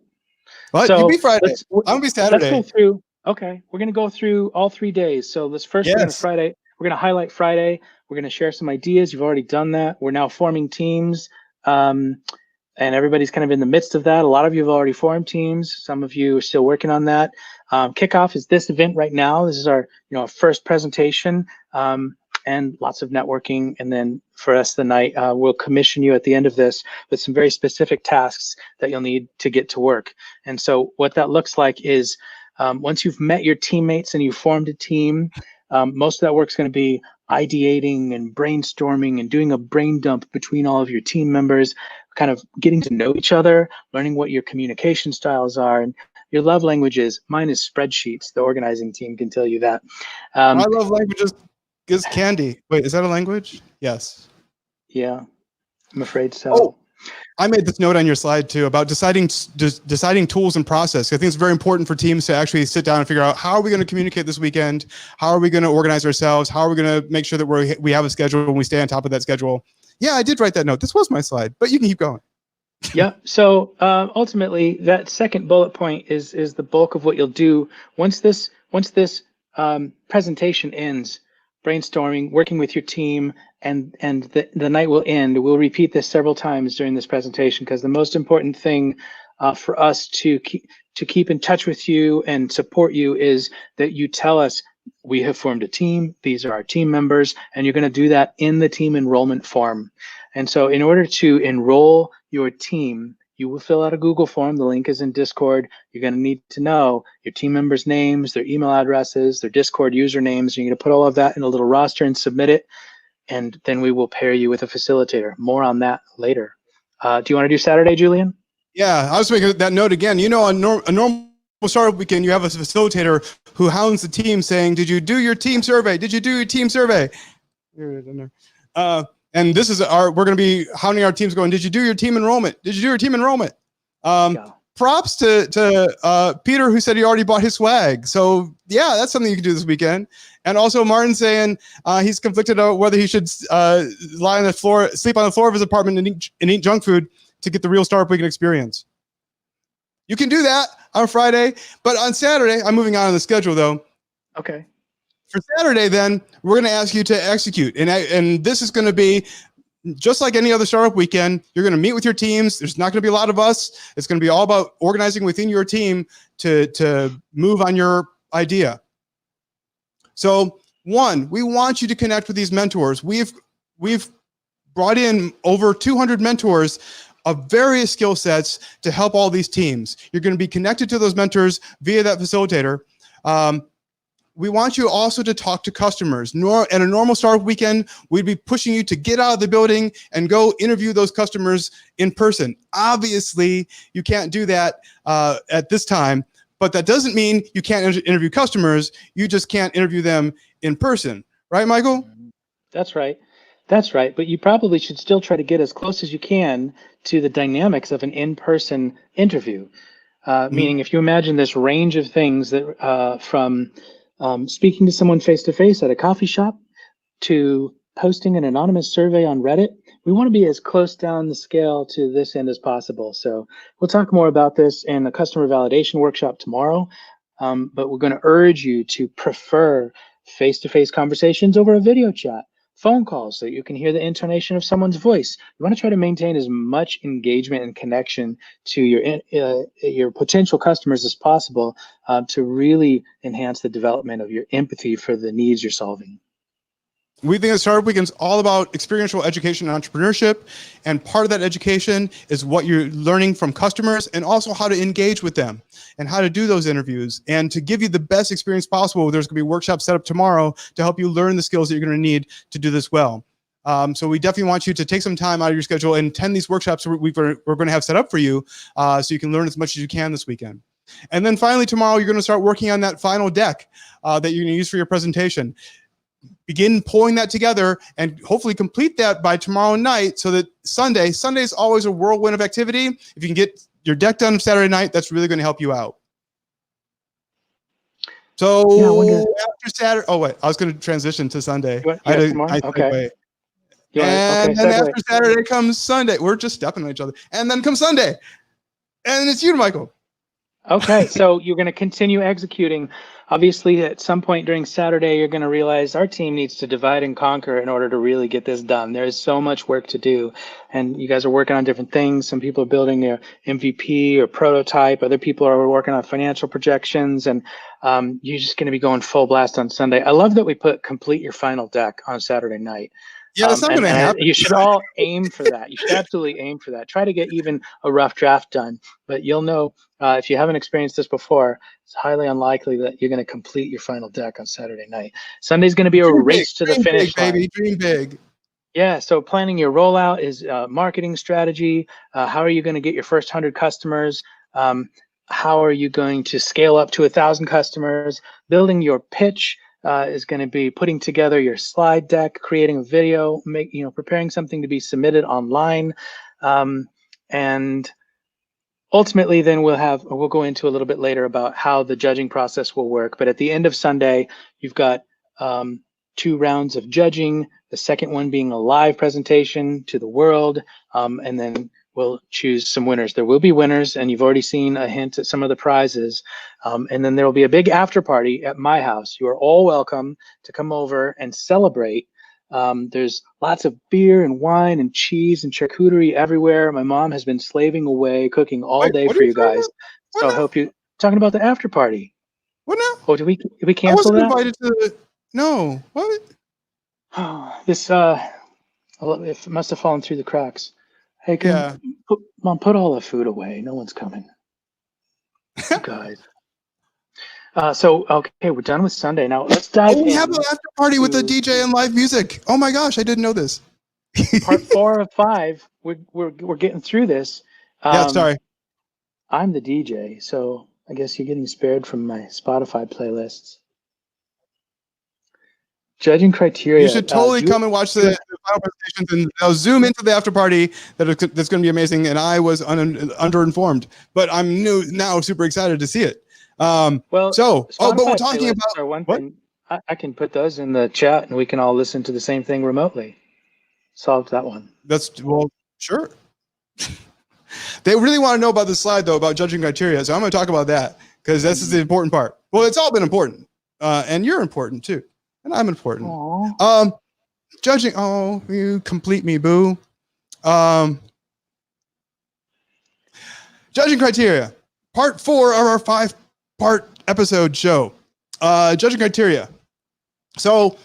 What? So you be Friday. I'm going to be Saturday. Let's go through. Okay, we're going to go through all 3 days. So let's first, we're going to highlight Friday. We're going to share some ideas. You've already done that. We're now forming teams. And everybody's kind of in the midst of that. A lot of you have already formed teams. Some of you are still working on that. Kickoff is this event right now. This is our, our first presentation, and lots of networking. And then for us the night, we'll commission you at the end of this with some very specific tasks that you'll need to get to work. And so what that looks like is once you've met your teammates and you've formed a team, most of that work is going to be ideating and brainstorming and doing a brain dump between all of your team members, kind of getting to know each other, learning what your communication styles are and your love languages. Mine is spreadsheets. The organizing team can tell you that. My love languages is candy. Wait, is that a language? Yes. Yeah, I'm afraid so. Oh, I made this note on your slide too about deciding tools and process. I think it's very important for teams to actually sit down and figure out how are we going to communicate this weekend? How are we going to organize ourselves? How are we going to make sure that we have a schedule and we stay on top of that schedule? Yeah, I did write that note. This was my slide, but you can keep going. Yeah. So ultimately, that second bullet point is the bulk of what you'll do once this presentation ends. Brainstorming, working with your team, and the night will end. We'll repeat this several times during this presentation because the most important thing for us to keep in touch with you and support you is that you tell us we have formed a team. These are our team members, and you're going to do that in the team enrollment form. And so, in order to enroll your team, you will fill out a Google form. The link is in Discord. You're going to need to know your team members' names, their email addresses, their Discord usernames. You're going to put all of that in a little roster and submit it. And then we will pair you with a facilitator. More on that later. Do you want to do Saturday, Julian? Yeah, I was making that note again. On a normal startup weekend, you have a facilitator who hounds the team saying, did you do your team survey? Did you do your team survey? And this is we're going to be hounding our teams going, did you do your team enrollment? Did you do your team enrollment? Props to Peter, who said he already bought his swag. So yeah, that's something you can do this weekend. And also Martin saying he's conflicted about whether he should sleep on the floor of his apartment and eat junk food to get the real Startup Weekend experience. You can do that on Friday, but on Saturday, I'm moving on in the schedule though. Okay. For Saturday, then, we're going to ask you to execute. And this is going to be just like any other startup weekend. You're going to meet with your teams. There's not going to be a lot of us. It's going to be all about organizing within your team to move on your idea. So, one, we want you to connect with these mentors. We've brought in over 200 mentors of various skill sets to help all these teams. You're going to be connected to those mentors via that facilitator. We want you also to talk to customers. At a normal startup weekend, we'd be pushing you to get out of the building and go interview those customers in person. Obviously, you can't do that at this time, but that doesn't mean you can't interview customers. You just can't interview them in person. Right, Michael? That's right. That's right. But you probably should still try to get as close as you can to the dynamics of an in-person interview. Meaning if you imagine this range of things that from speaking to someone face-to-face at a coffee shop to posting an anonymous survey on Reddit, we want to be as close down the scale to this end as possible. So we'll talk more about this in the customer validation workshop tomorrow, but we're going to urge you to prefer face-to-face conversations over a video chat, phone calls so you can hear the intonation of someone's voice. You want to try to maintain as much engagement and connection to your potential customers as possible to really enhance the development of your empathy for the needs you're solving. We think that Startup Weekend's all about experiential education and entrepreneurship, and part of that education is what you're learning from customers and also how to engage with them and how to do those interviews. And to give you the best experience possible, there's going to be workshops set up tomorrow to help you learn the skills that you're going to need to do this well. So we definitely want you to take some time out of your schedule and attend these workshops we're going to have set up for you so you can learn as much as you can this weekend. And then finally, tomorrow, you're going to start working on that final deck that you're going to use for your presentation. Begin pulling that together and hopefully complete that by tomorrow night so that Sunday is always a whirlwind of activity. If you can get your deck done Saturday night, that's really going to help you out. So after Saturday, oh wait, I was going to transition to Sunday. Okay. And then after Saturday comes Sunday. We're just stepping on each other. And then comes Sunday. And it's you, Michael. Okay, so you're going to continue executing. Obviously, at some point during Saturday, you're going to realize our team needs to divide and conquer in order to really get this done. There's so much work to do, and you guys are working on different things. Some people are building their MVP or prototype. Other people are working on financial projections, and you're just going to be going full blast on Sunday. I love that we put complete your final deck on Saturday night. Yeah, that's not going to happen. You should all aim for that. You should absolutely aim for that. Try to get even a rough draft done. But you'll know if you haven't experienced this before, it's highly unlikely that you're going to complete your final deck on Saturday night. Sunday's going to be a race to the finish line. Baby, dream big. Yeah, so planning your rollout is marketing strategy. How are you going to get your first 100 customers? How are you going to scale up to 1,000 customers? Building your pitch. Is going to be putting together your slide deck, creating a video, preparing something to be submitted online, and ultimately then we'll go into a little bit later about how the judging process will work. But at the end of Sunday, you've got 2 rounds of judging, the second one being a live presentation to the world, and then we'll choose some winners. There will be winners, and you've already seen a hint at some of the prizes. And then there will be a big after party at my house. You are all welcome to come over and celebrate. There's lots of beer and wine and cheese and charcuterie everywhere. My mom has been slaving away, cooking all day for you guys. So I hope you're talking about the after party. What now? Oh, did we cancel that? I wasn't invited to no. What? This it must have fallen through the cracks. Hey, Mom, put all the food away. No one's coming. You guys. Okay, we're done with Sunday. Now let's dive in. We have an after party with a DJ and live music. Oh my gosh, I didn't know this. Part 4 of 5. We're getting through this. Yeah, sorry. I'm the DJ, so I guess you're getting spared from my Spotify playlists. Judging criteria. You should totally come and watch the final presentations, and they'll zoom into the after party. That's going to be amazing. And I was underinformed, but I'm now super excited to see it. But we're talking about one thing. I can put those in the chat, and we can all listen to the same thing remotely. Solved that one. Sure. They really want to know about the slide though about judging criteria, so I'm going to talk about that because this is the important part. Well, it's all been important, and you're important too. And I'm important. Aww. Judging. Oh, you complete me, boo. Judging criteria. Part 4 of our 5-part episode show. Judging criteria. So,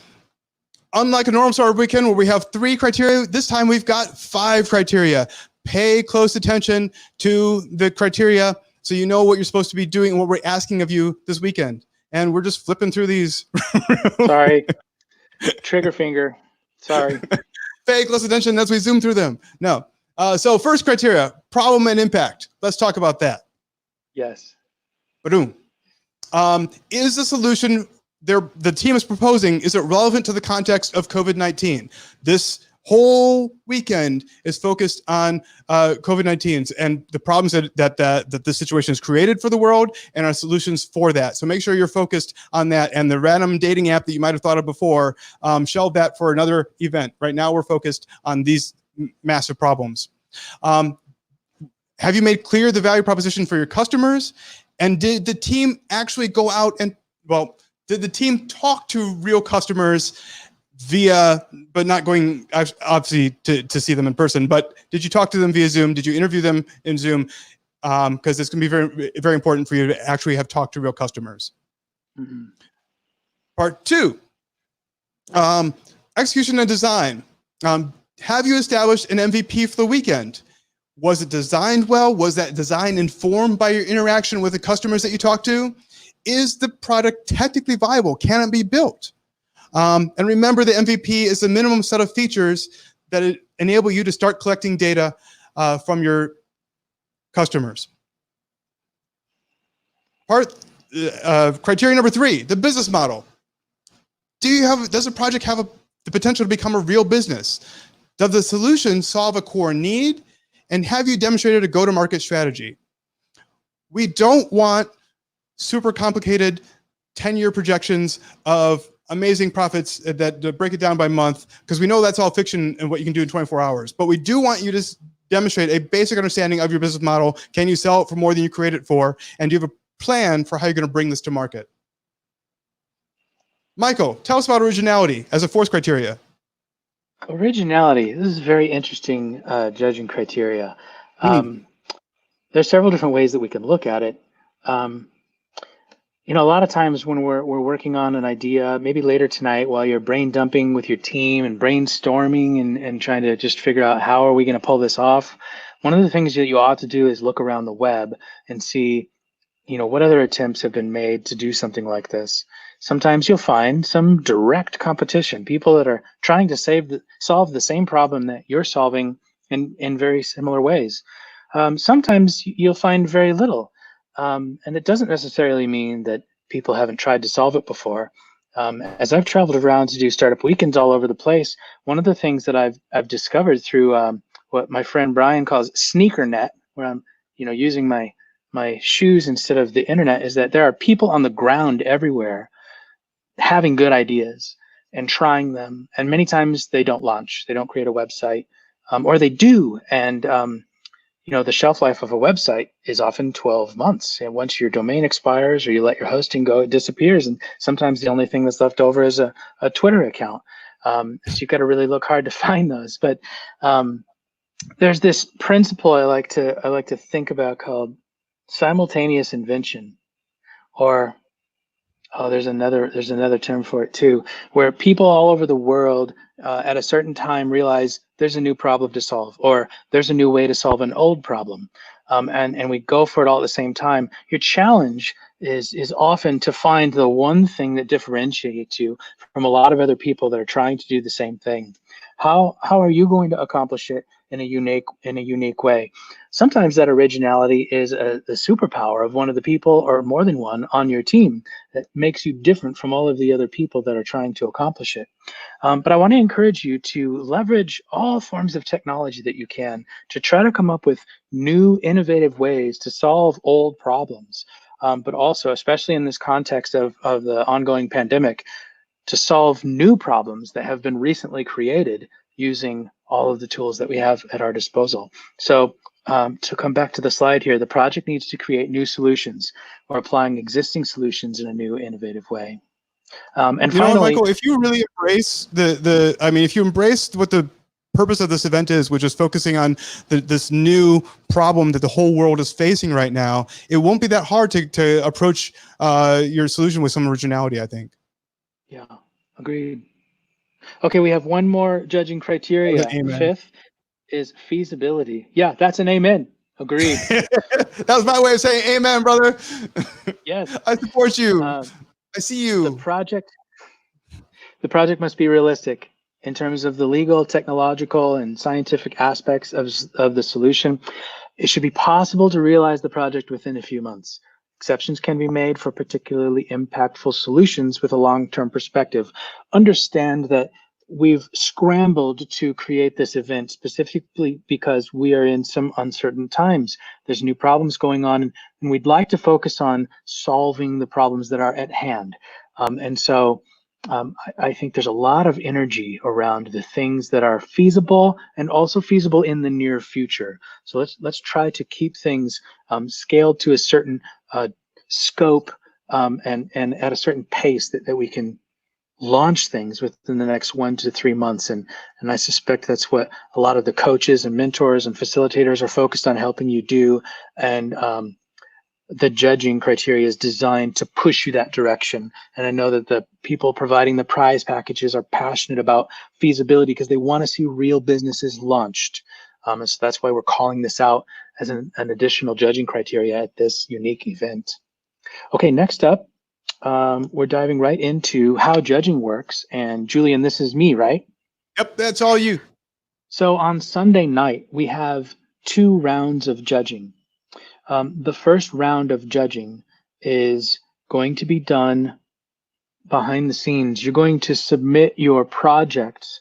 unlike a normal Startup Weekend where we have 3 criteria, this time we've got 5 criteria. Pay close attention to the criteria so you know what you're supposed to be doing and what we're asking of you this weekend. And we're just flipping through these. Sorry. Trigger finger. Sorry. Pay close attention as we zoom through them. No. So first criteria, problem and impact. Let's talk about that. Yes. Ba-doom. Is the solution the team is proposing, is it relevant to the context of COVID-19? This whole weekend is focused on COVID-19 and the problems that this situation has created for the world and our solutions for that. So make sure you're focused on that. And the random dating app that you might have thought of before, shelve that for another event. Right now, we're focused on these massive problems. Have you made clear the value proposition for your customers? And did the team actually go out and, well, did the team talk to real customers via, but not going obviously to see them in person, but did you talk to them via Zoom? Did you interview them in Zoom? Because it's going to be very, very important for you to actually have talked to real customers. Mm-hmm. Part 2, execution and design. Have you established an MVP for the weekend? Was it designed well? Was that design informed by your interaction with the customers that you talked to? Is the product technically viable? Can it be built? And remember, the MVP is the minimum set of features that enable you to start collecting data from your customers. Criteria number 3, the business model. Does the project have the potential to become a real business? Does the solution solve a core need? And have you demonstrated a go-to-market strategy? We don't want super complicated 10-year projections of amazing profits that break it down by month, because we know that's all fiction and what you can do in 24 hours. But we do want you to demonstrate a basic understanding of your business model. Can you sell it for more than you create it for? And do you have a plan for how you're going to bring this to market? Michael, tell us about originality as a 4th criteria. Originality. This is very interesting judging criteria. There's several different ways that we can look at it. You know, a lot of times when we're working on an idea, maybe later tonight while you're brain dumping with your team and brainstorming and trying to just figure out how are we going to pull this off, one of the things that you ought to do is look around the web and see, you know, what other attempts have been made to do something like this. Sometimes you'll find some direct competition, people that are trying to solve the same problem that you're solving in very similar ways. Sometimes you'll find very little. And it doesn't necessarily mean that people haven't tried to solve it before. As I've traveled around to do startup weekends all over the place, one of the things that I've discovered through what my friend Brian calls sneaker net, where I'm using my shoes instead of the internet, is that there are people on the ground everywhere having good ideas and trying them. And many times they don't launch, they don't create a website, or they do. And the shelf life of a website is often 12 months. And once your domain expires or you let your hosting go, it disappears. And sometimes the only thing that's left over is a Twitter account. So you've got to really look hard to find those. But there's this principle I like to think about called simultaneous invention, or there's another term for it too, where people all over the world at a certain time realize there's a new problem to solve, or there's a new way to solve an old problem, and we go for it all at the same time. Your challenge is often to find the one thing that differentiates you from a lot of other people that are trying to do the same thing. How are you going to accomplish it in a unique way? Sometimes that originality is a superpower of one of the people, or more than one, on your team that makes you different from all of the other people that are trying to accomplish it. But I want to encourage you to leverage all forms of technology that you can to try to come up with new, innovative ways to solve old problems. But also, especially in this context of the ongoing pandemic, to solve new problems that have been recently created using all of the tools that we have at our disposal. So to come back to the slide here, the project needs to create new solutions or applying existing solutions in a new, innovative way. And finally, Michael, if you really embrace if you embraced what the purpose of this event is, which is focusing on this new problem that the whole world is facing right now, it won't be that hard to approach your solution with some originality, I think. Yeah, agreed. Okay, we have one more judging criteria. Amen. 5th is feasibility. Yeah, that's an amen. Agreed. That was my way of saying amen, brother. Yes. I support you. I see you. The project must be realistic in terms of the legal, technological, and scientific aspects of the solution. It should be possible to realize the project within a few months. Exceptions can be made for particularly impactful solutions with a long-term perspective. Understand that we've scrambled to create this event specifically because we are in some uncertain times. There's new problems going on, and we'd like to focus on solving the problems that are at hand. I think there's a lot of energy around the things that are feasible and also feasible in the near future. So let's try to keep things scaled to a certain scope and at a certain pace that we can launch things within the next 1 to 3 months. And I suspect that's what a lot of the coaches and mentors and facilitators are focused on helping you do. And the judging criteria is designed to push you that direction. And I know that the people providing the prize packages are passionate about feasibility because they want to see real businesses launched. And so that's why we're calling this out as an additional judging criteria at this unique event. Okay, next up, we're diving right into how judging works. And Julian, this is me, right? Yep, that's all you. So on Sunday night, we have 2 rounds of judging. The first round of judging is going to be done behind the scenes. You're going to submit your projects,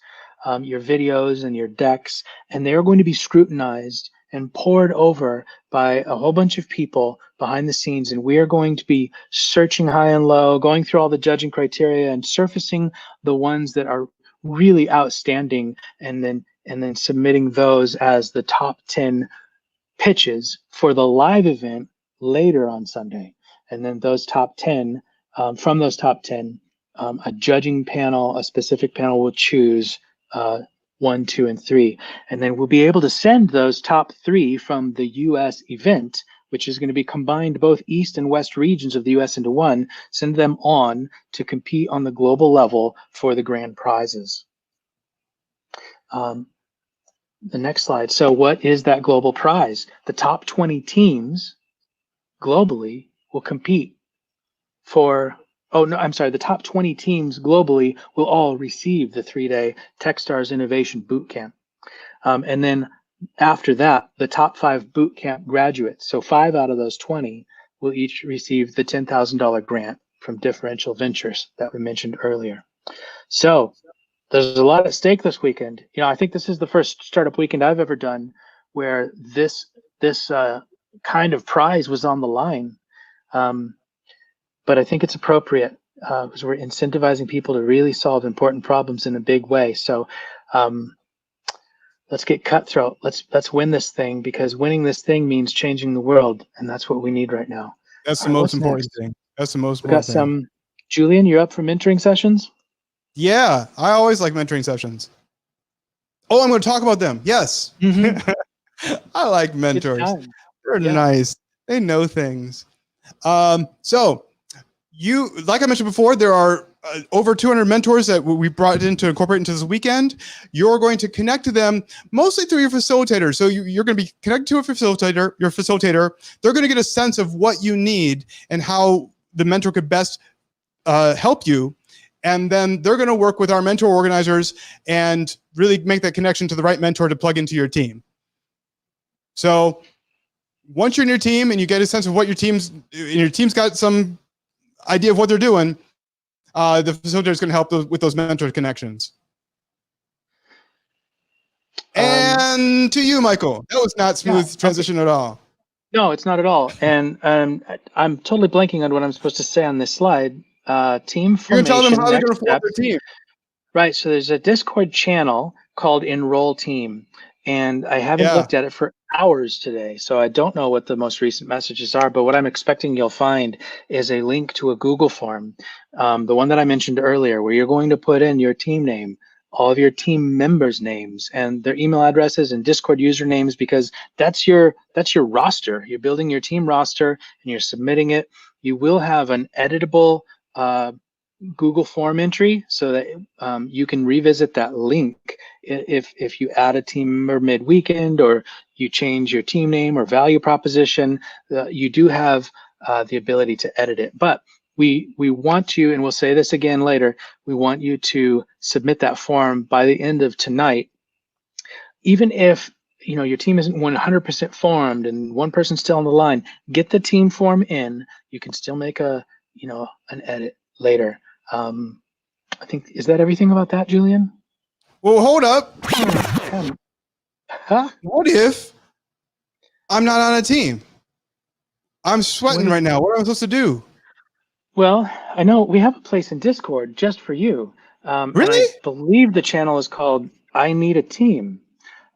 your videos and your decks, and they're going to be scrutinized and poured over by a whole bunch of people behind the scenes. And we are going to be searching high and low, going through all the judging criteria and surfacing the ones that are really outstanding, and then submitting those as the top 10 pitches for the live event later on Sunday. And then those top 10, from those top 10, a judging panel, a specific panel will choose 1, 2, and 3. And then we'll be able to send those top 3 from the US event, which is going to be combined both East and West regions of the US into one, send them on to compete on the global level for the grand prizes. The next slide. So what is that global prize? The top 20 teams globally will compete for, the top 20 teams globally will all receive the 3-day Techstars Innovation Bootcamp. And then after that, the top 5 bootcamp graduates, so 5 out of those 20, will each receive the $10,000 grant from Differential Ventures that we mentioned earlier. So there's a lot at stake this weekend. I think this is the first startup weekend I've ever done where this kind of prize was on the line. But I think it's appropriate because we're incentivizing people to really solve important problems in a big way. So let's get cutthroat. Let's win this thing, because winning this thing means changing the world, and that's what we need right now. That's the most important thing. That's the most important thing. Julian, you're up for mentoring sessions? Yeah, I always like mentoring sessions. Oh, I'm going to talk about them. Yes. I like mentors. They're nice. They know things. So you, like I mentioned before, there are over 200 mentors that we brought in to incorporate into this weekend. You're going to connect to them mostly through your facilitator. So you're going to be connected to your facilitator. They're going to get a sense of what you need and how the mentor could best help you. And then they're going to work with our mentor organizers and really make that connection to the right mentor to plug into your team. So once you're in your team and you get a sense of what your team's got some idea of what they're doing, the facilitator is going to help with those mentor connections. And to you, Michael, that was not smooth transition at all. No, it's not at all. And I'm totally blanking on what I'm supposed to say on this slide. Team formation. You're going to tell them how they're going to form their team. Right. So there's a Discord channel called Enroll Team, and I haven't looked at it for hours today, so I don't know what the most recent messages are. But what I'm expecting you'll find is a link to a Google form, the one that I mentioned earlier, where you're going to put in your team name, all of your team members' names, and their email addresses and Discord usernames, because that's your roster. You're building your team roster and you're submitting it. You will have an editable Google form entry so that you can revisit that link if you add a team member mid-weekend or you change your team name or value proposition. You do have the ability to edit it, but we want you, and we'll say this again later, we want you to submit that form by the end of tonight. Even if your team isn't 100% formed and one person's still on the line, get the team form in. You can still make an edit later. I think, is that everything about that, Julian? Well, hold up. Huh? What if I'm not on a team? I'm sweating right now. What am I supposed to do? Well, I know we have a place in Discord just for you. And I Really? believe the channel is called I Need a Team.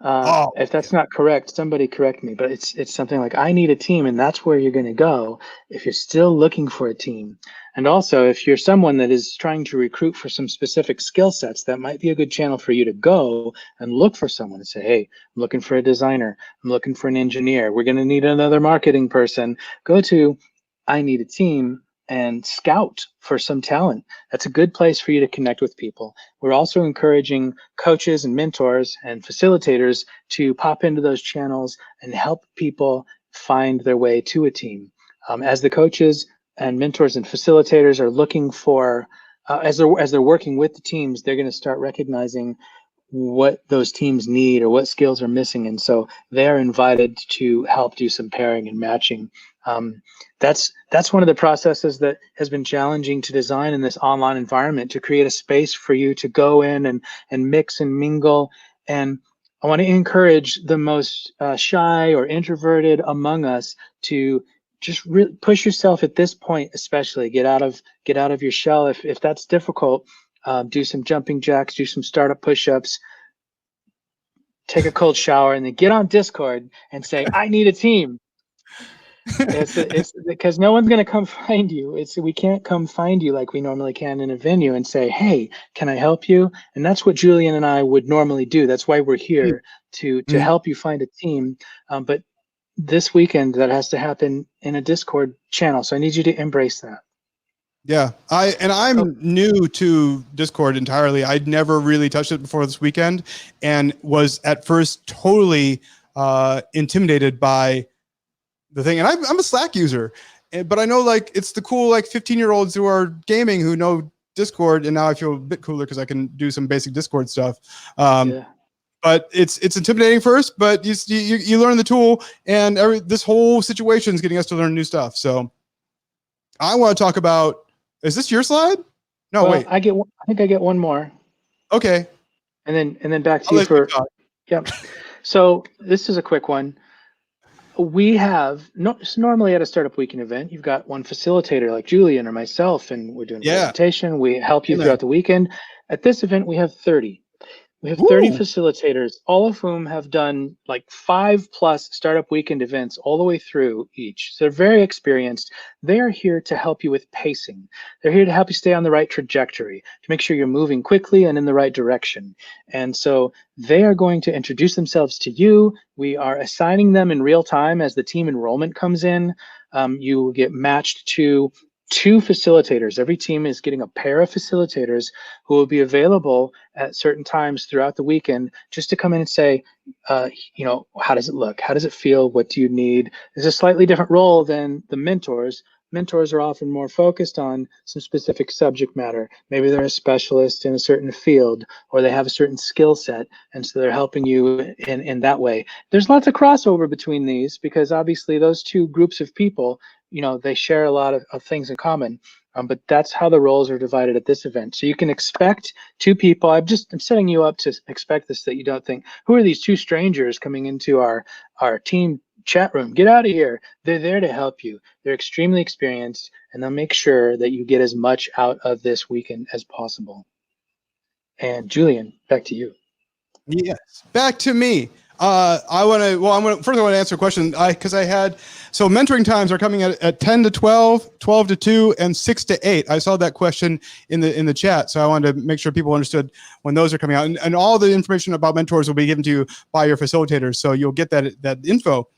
Oh, If that's not correct, somebody correct me, but it's something like I Need a Team, and that's where you're going to go if you're still looking for a team. And also, if you're someone that is trying to recruit for some specific skill sets, that might be a good channel for you to go and look for someone and say, hey, I'm looking for a designer. I'm looking for an engineer. We're going to need another marketing person. Go to I Need a Team and scout for some talent. That's a good place for you to connect with people. We're also encouraging coaches and mentors and facilitators to pop into those channels and help people find their way to a team. As the coaches and mentors and facilitators are looking for, as they're working with the teams, they're going to start recognizing what those teams need or what skills are missing. And so they're invited to help do some pairing and matching. That's one of the processes that has been challenging to design in this online environment, to create a space for you to go in and mix and mingle. And I want to encourage the most shy or introverted among us to just really push yourself at this point, especially get out of your shell. If that's difficult, do some jumping jacks, do some startup push-ups, take a cold shower, and then get on Discord and say, I need a team. It's because no one's going to come find you. We can't come find you like we normally can in a venue and say, hey, can I help you? And that's what Julian and I would normally do. That's why we're here, to help you find a team. But this weekend, that has to happen in a Discord channel. So I need you to embrace that. Yeah, I'm new to Discord entirely. I'd never really touched it before this weekend, and was at first totally intimidated by the thing. And I'm a Slack user, but I know like it's the cool like 15-year-olds who are gaming who know Discord, and now I feel a bit cooler because I can do some basic Discord stuff. But it's intimidating first, but you learn the tool, and this whole situation is getting us to learn new stuff. So I want to talk about. Is this your slide? No, well, wait. I think I get one more. Okay. And then back to you for. Yep. So this is a quick one. We have normally at a startup weekend event, you've got one facilitator like Julian or myself, and we're doing a presentation. We help you throughout the weekend. At this event, we have 30. We have 30 facilitators, all of whom have done like 5+ startup weekend events all the way through each. So they're very experienced. They are here to help you with pacing. They're here to help you stay on the right trajectory, to make sure you're moving quickly and in the right direction. And so they are going to introduce themselves to you. We are assigning them in real time as the team enrollment comes in. You will get matched to 2 facilitators. Every team is getting a pair of facilitators who will be available at certain times throughout the weekend, just to come in and say, how does it look? How does it feel? What do you need? There's a slightly different role than the mentors. Mentors are often more focused on some specific subject matter. Maybe they're a specialist in a certain field, or they have a certain skill set, and so they're helping you in that way. There's lots of crossover between these, because obviously those 2 groups of people, they share a lot of things in common, but that's how the roles are divided at this event. So you can expect 2 people. I'm setting you up to expect this, that you don't think, who are these 2 strangers coming into our team chat room? Get out of here. They're there to help you. They're extremely experienced, and they'll make sure that you get as much out of this weekend as possible. And Julian, back to you. Yes, back to me. First I want to answer a question so mentoring times are coming at 10 to 12, 12 to 2, and 6 to 8. I saw that question in the chat, so I wanted to make sure people understood when those are coming out, and all the information about mentors will be given to you by your facilitators, so you'll get that info.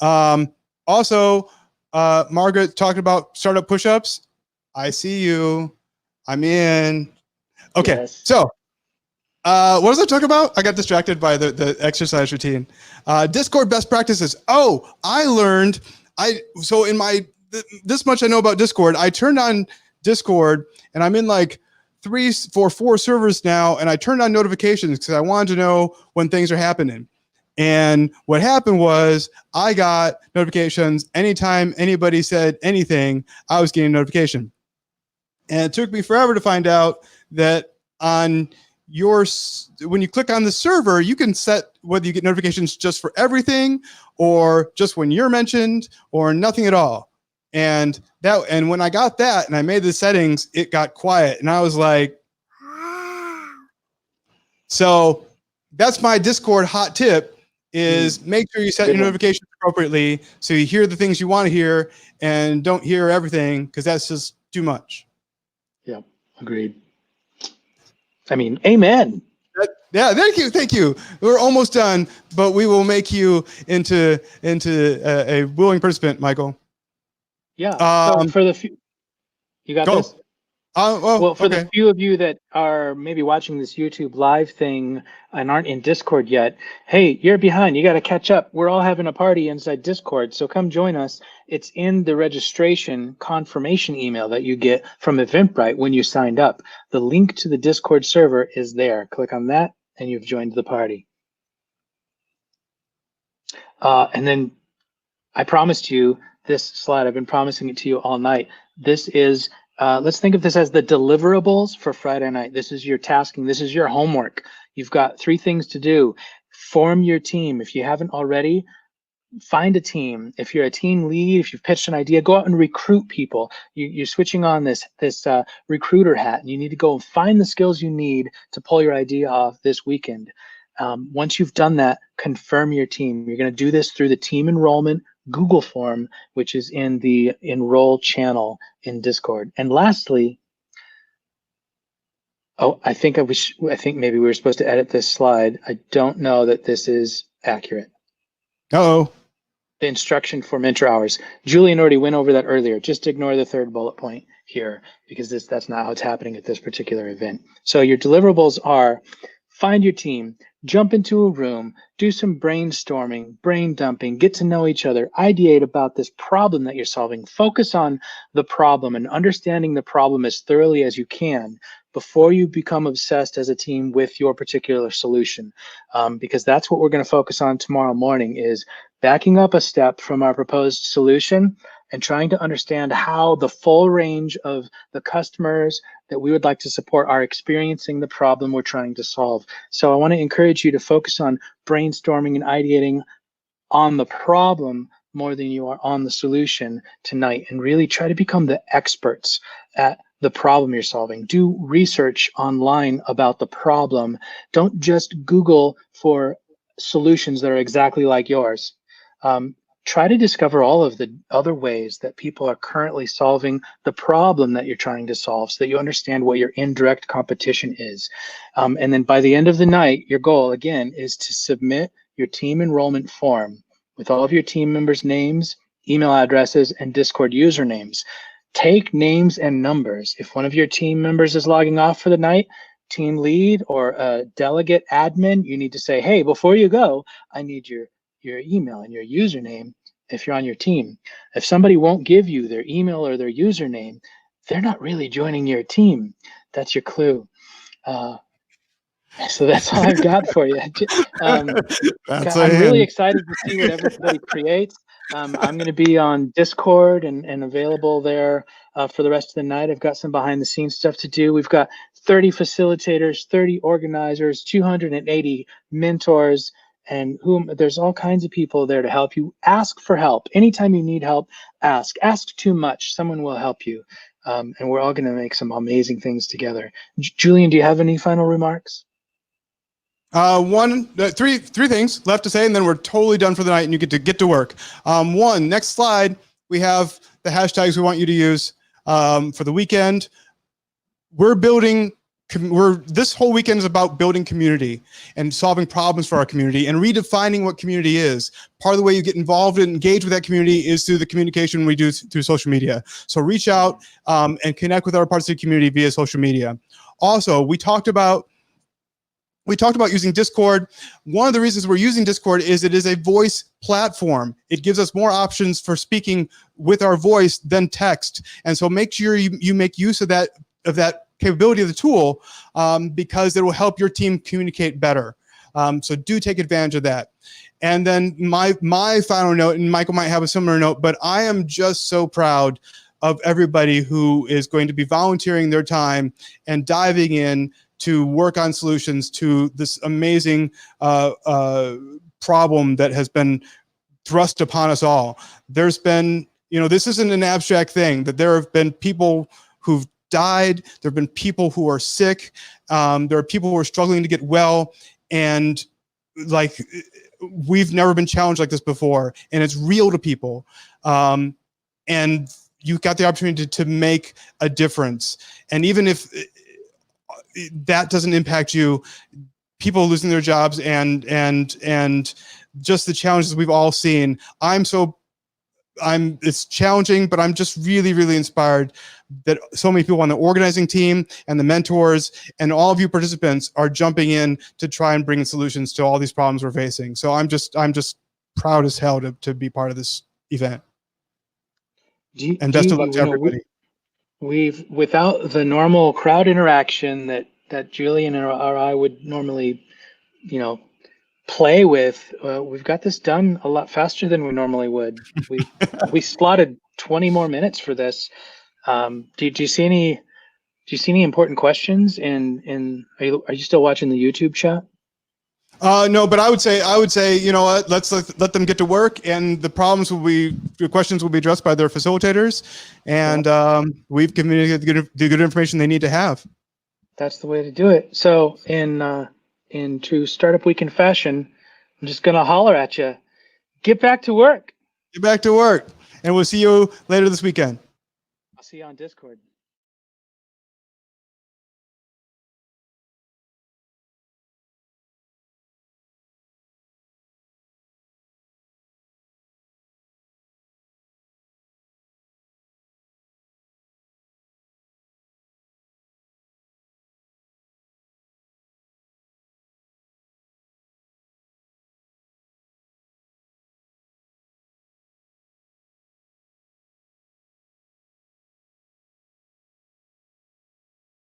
Also, Margaret talked about startup push-ups. I see you. I'm in. Okay, yes. So what was I talking about? I got distracted by the exercise routine. Discord best practices. Oh, I learned. This much I know about Discord. I turned on Discord, and I'm in like 4 servers now, and I turned on notifications because I wanted to know when things are happening. And what happened was I got notifications anytime anybody said anything. I was getting a notification, and it took me forever to find out that on when you click on the server, you can set whether you get notifications just for everything or just when you're mentioned or nothing at all. And when I got that and I made the settings, it got quiet. And I was like, so that's my Discord hot tip is make sure you set your notifications appropriately so you hear the things you want to hear and don't hear everything because that's just too much. Yeah, agreed. I mean, amen. Yeah, thank you. We're almost done, but we will make you into a willing participant, Michael. Yeah. So for the few, you got this. Well, for the few of you that are maybe watching this YouTube live thing and aren't in Discord yet, hey, you're behind. You got to catch up. We're all having a party inside Discord, so come join us. It's in the registration confirmation email that you get from Eventbrite when you signed up. The link to the Discord server is there. Click on that, and you've joined the party. And then I promised you this slide. I've been promising it to you all night. This is let's think of this as the deliverables for Friday night. This is your tasking. This is your homework. You've got 3 things to do. Form your team. If you haven't already, find a team. If you're a team lead, if you've pitched an idea, go out and recruit people. You're switching on this recruiter hat, and you need to go and find the skills you need to pull your idea off this weekend. Once you've done that, confirm your team. You're going to do this through the team enrollment Google form, which is in the enroll channel in Discord. And lastly, I think maybe we were supposed to edit this slide. I don't know that this is accurate. Uh-oh. The instruction for mentor hours. Julian already went over that earlier. Just ignore the 3rd bullet point here because that's not how it's happening at this particular event. So your deliverables are find your team, jump into a room, do some brainstorming, brain dumping, get to know each other, ideate about this problem that you're solving, focus on the problem and understanding the problem as thoroughly as you can before you become obsessed as a team with your particular solution. Because that's what we're going to focus on tomorrow morning is backing up a step from our proposed solution and trying to understand how the full range of the customers that we would like to support are experiencing the problem we're trying to solve. So I want to encourage you to focus on brainstorming and ideating on the problem more than you are on the solution tonight, and really try to become the experts at the problem you're solving. Do research online about the problem. Don't just Google for solutions that are exactly like yours. Try to discover all of the other ways that people are currently solving the problem that you're trying to solve so that you understand what your indirect competition is. And then by the end of the night, your goal, again, is to submit your team enrollment form with all of your team members' names, email addresses, and Discord usernames. Take names and numbers. If one of your team members is logging off for the night, team lead or a delegate admin, you need to say, hey, before you go, I need your email and your username if you're on your team. If somebody won't give you their email or their username, they're not really joining your team. That's your clue. So that's all I've got for you. I'm really excited to see what everybody creates. I'm going to be on Discord and available there for the rest of the night. I've got some behind the scenes stuff to do. We've got 30 facilitators, 30 organizers, 280 mentors, and there's all kinds of people there to help you. Ask for help. Anytime you need help, ask. Ask too much. Someone will help you. And we're all going to make some amazing things together. Julian, do you have any final remarks? Three things left to say, and then we're totally done for the night and you get to work. One, next slide, we have the hashtags we want you to use for the weekend. This whole weekend is about building community and solving problems for our community and redefining what community is. Part of the way you get involved and engage with that community is through the communication we do through social media. So reach out and connect with our parts of the community via social media. Also, we talked about using Discord. One of the reasons we're using Discord is it is a voice platform. It gives us more options for speaking with our voice than text. And so make sure you make use of that capability of the tool because it will help your team communicate better. So do take advantage of that. And then my final note, and Michael might have a similar note, but I am just so proud of everybody who is going to be volunteering their time and diving in to work on solutions to this amazing problem that has been thrust upon us all. There's been, this isn't an abstract thing, that there have been people who've died, there have been people who are sick, there are people who are struggling to get well, and like, we've never been challenged like this before, and it's real to people. And you've got the opportunity to make a difference. And even if that doesn't impact you, people losing their jobs and just the challenges we've all seen, it's challenging, but I'm just really, really inspired that so many people on the organizing team and the mentors and all of you participants are jumping in to try and bring solutions to all these problems we're facing. So I'm just proud as hell to be part of this event. And best of luck to everybody. We've, without the normal crowd interaction that Julian or I would normally, play with, we've got this done a lot faster than we normally would. We slotted 20 more minutes for this. Do you see any important questions are you still watching the YouTube chat? No, but I would say, what, let's let them get to work, and the questions will be addressed by their facilitators, and we've communicated the good information they need to have. That's the way to do it. So in true Startup Weekend fashion, I'm just gonna holler at you. Get back to work. Get back to work, and we'll see you later this weekend. I'll see you on Discord.